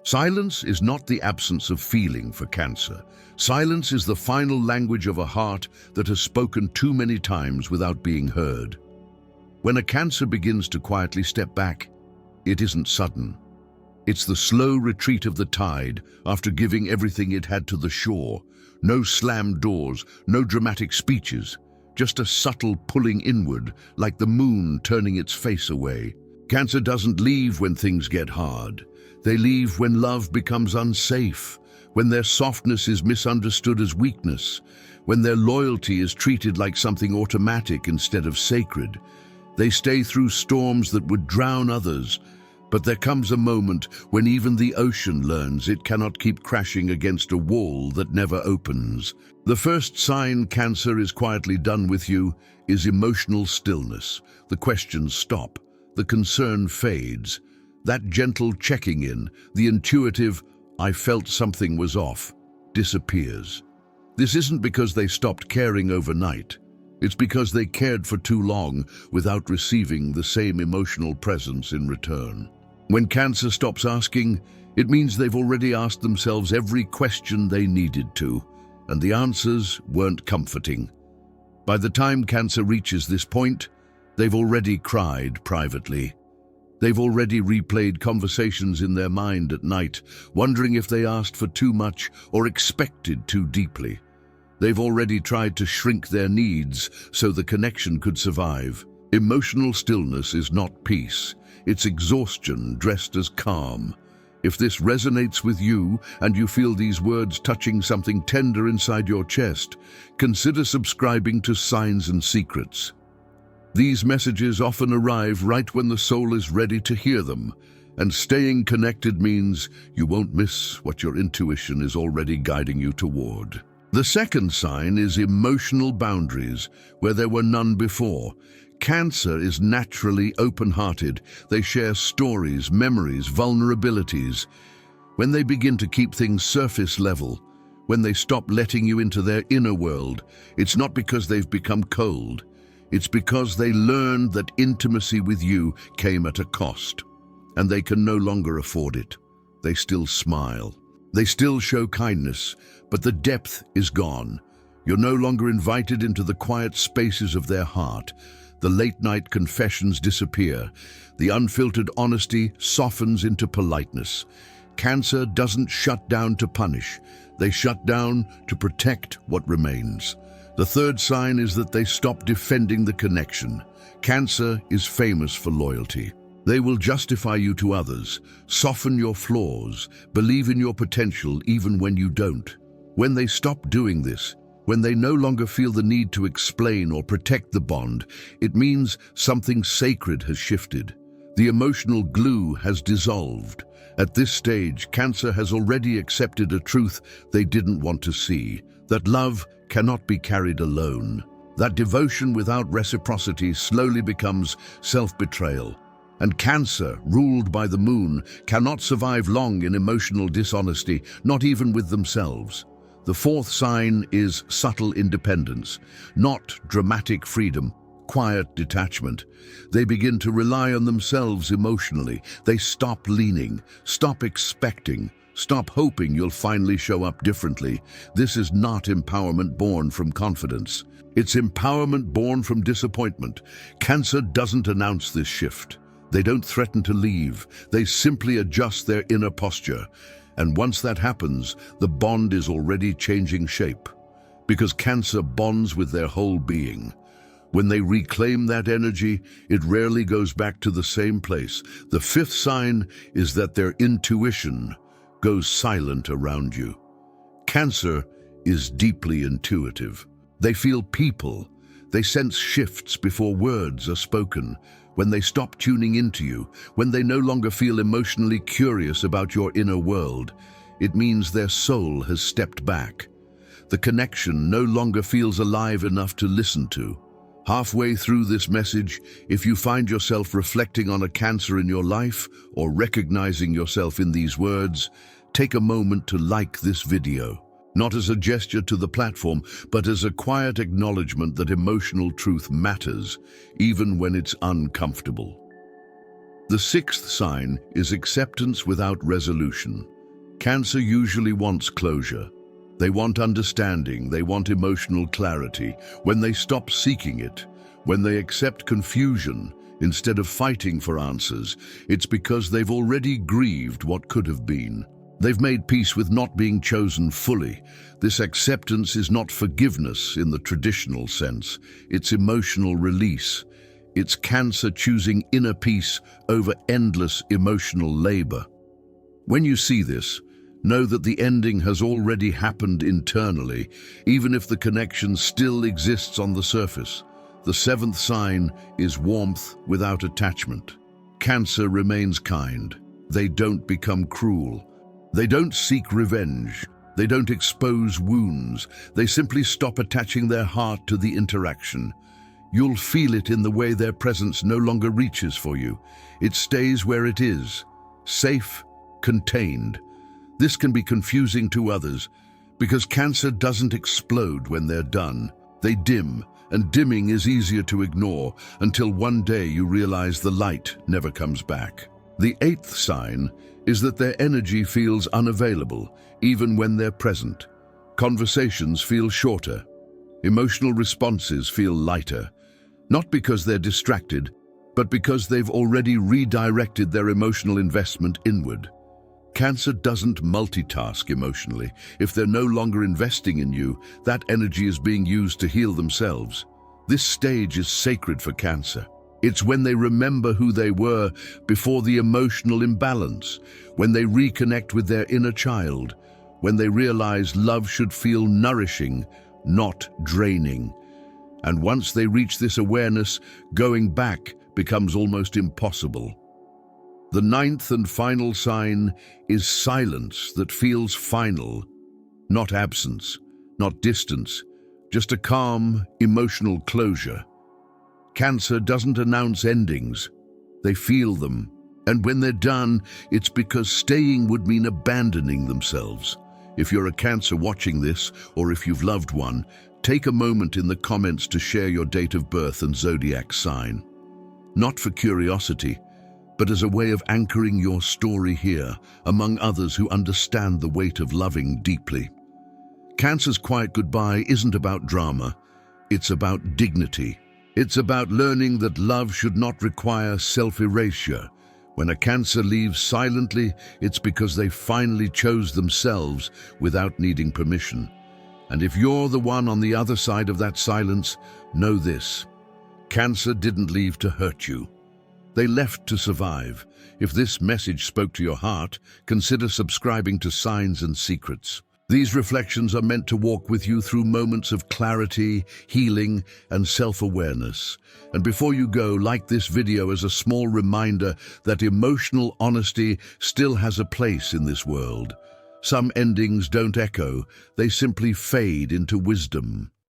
Silence is not the absence of feeling for Cancer. Silence is the final language of a heart that has spoken too many times without being heard. When a Cancer begins to quietly step back, it isn't sudden. It's the slow retreat of the tide after giving everything it had to the shore. No slammed doors, no dramatic speeches, just a subtle pulling inward, like the moon turning its face away. Cancer doesn't leave when things get hard. They leave when love becomes unsafe, when their softness is misunderstood as weakness, when their loyalty is treated like something automatic instead of sacred. They stay through storms that would drown others, but there comes a moment when even the ocean learns it cannot keep crashing against a wall that never opens. The first sign Cancer is quietly done with you is emotional stillness. The questions stop, the concern fades. That gentle checking in, the intuitive, "I felt something was off," disappears. This isn't because they stopped caring overnight. It's because they cared for too long without receiving the same emotional presence in return. When Cancer stops asking, it means they've already asked themselves every question they needed to, and the answers weren't comforting. By the time Cancer reaches this point, they've already cried privately. They've already replayed conversations in their mind at night, wondering if they asked for too much or expected too deeply. They've already tried to shrink their needs so the connection could survive. Emotional stillness is not peace. It's exhaustion dressed as calm. If this resonates with you and you feel these words touching something tender inside your chest, consider subscribing to Signs and Secrets. These messages often arrive right when the soul is ready to hear them, and staying connected means you won't miss what your intuition is already guiding you toward. The second sign is emotional boundaries, where there were none before. Cancer is naturally open-hearted. They share stories, memories, vulnerabilities. When they begin to keep things surface level, when they stop letting you into their inner world, it's not because they've become cold. It's because they learned that intimacy with you came at a cost, and they can no longer afford it. They still smile. They still show kindness, but the depth is gone. You're no longer invited into the quiet spaces of their heart. The late-night confessions disappear. The unfiltered honesty softens into politeness. Cancer doesn't shut down to punish. They shut down to protect what remains. The third sign is that they stop defending the connection. Cancer is famous for loyalty. They will justify you to others, soften your flaws, believe in your potential even when you don't. When they stop doing this, when they no longer feel the need to explain or protect the bond, it means something sacred has shifted. The emotional glue has dissolved. At this stage, Cancer has already accepted a truth they didn't want to see, that love cannot be carried alone. That devotion without reciprocity slowly becomes self-betrayal. And Cancer, ruled by the moon, cannot survive long in emotional dishonesty, not even with themselves. The fourth sign is subtle independence, not dramatic freedom, quiet detachment. They begin to rely on themselves emotionally. They stop leaning, stop expecting, stop hoping you'll finally show up differently. This is not empowerment born from confidence. It's empowerment born from disappointment. Cancer doesn't announce this shift. They don't threaten to leave. They simply adjust their inner posture. And once that happens, the bond is already changing shape. Because Cancer bonds with their whole being. When they reclaim that energy, it rarely goes back to the same place. The fifth sign is that their intuition goes silent around you. Cancer is deeply intuitive. They feel people. They sense shifts before words are spoken. When they stop tuning into you, when they no longer feel emotionally curious about your inner world, it means their soul has stepped back. The connection no longer feels alive enough to listen to. Halfway through this message, if you find yourself reflecting on a Cancer in your life or recognizing yourself in these words, take a moment to like this video. Not as a gesture to the platform, but as a quiet acknowledgement that emotional truth matters, even when it's uncomfortable. The sixth sign is acceptance without resolution. Cancer usually wants closure. They want understanding, they want emotional clarity. When they stop seeking it, when they accept confusion instead of fighting for answers, it's because they've already grieved what could have been. They've made peace with not being chosen fully. This acceptance is not forgiveness in the traditional sense. It's emotional release. It's Cancer choosing inner peace over endless emotional labor. When you see this, know that the ending has already happened internally, even if the connection still exists on the surface. The seventh sign is warmth without attachment. Cancer remains kind. They don't become cruel. They don't seek revenge. They don't expose wounds. They simply stop attaching their heart to the interaction. You'll feel it in the way their presence no longer reaches for you. It stays where it is, safe, contained. This can be confusing to others because Cancer doesn't explode when they're done. They dim, and dimming is easier to ignore until one day you realize the light never comes back. The eighth sign is that their energy feels unavailable, even when they're present. Conversations feel shorter. Emotional responses feel lighter. Not because they're distracted, but because they've already redirected their emotional investment inward. Cancer doesn't multitask emotionally. If they're no longer investing in you, that energy is being used to heal themselves. This stage is sacred for Cancer. It's when they remember who they were before the emotional imbalance, when they reconnect with their inner child, when they realize love should feel nourishing, not draining. And once they reach this awareness, going back becomes almost impossible. The ninth and final sign is silence that feels final, not absence, not distance, just a calm, emotional closure. Cancer doesn't announce endings. They feel them. And when they're done, it's because staying would mean abandoning themselves. If you're a Cancer watching this, or if you've loved one, take a moment in the comments to share your date of birth and zodiac sign. Not for curiosity, but as a way of anchoring your story here, among others who understand the weight of loving deeply. Cancer's quiet goodbye isn't about drama. It's about dignity. It's about learning that love should not require self-erasure. When a Cancer leaves silently, it's because they finally chose themselves without needing permission. And if you're the one on the other side of that silence, know this: Cancer didn't leave to hurt you. They left to survive. If this message spoke to your heart, consider subscribing to Signs and Secrets. These reflections are meant to walk with you through moments of clarity, healing, and self-awareness. And before you go, like this video as a small reminder that emotional honesty still has a place in this world. Some endings don't echo, they simply fade into wisdom.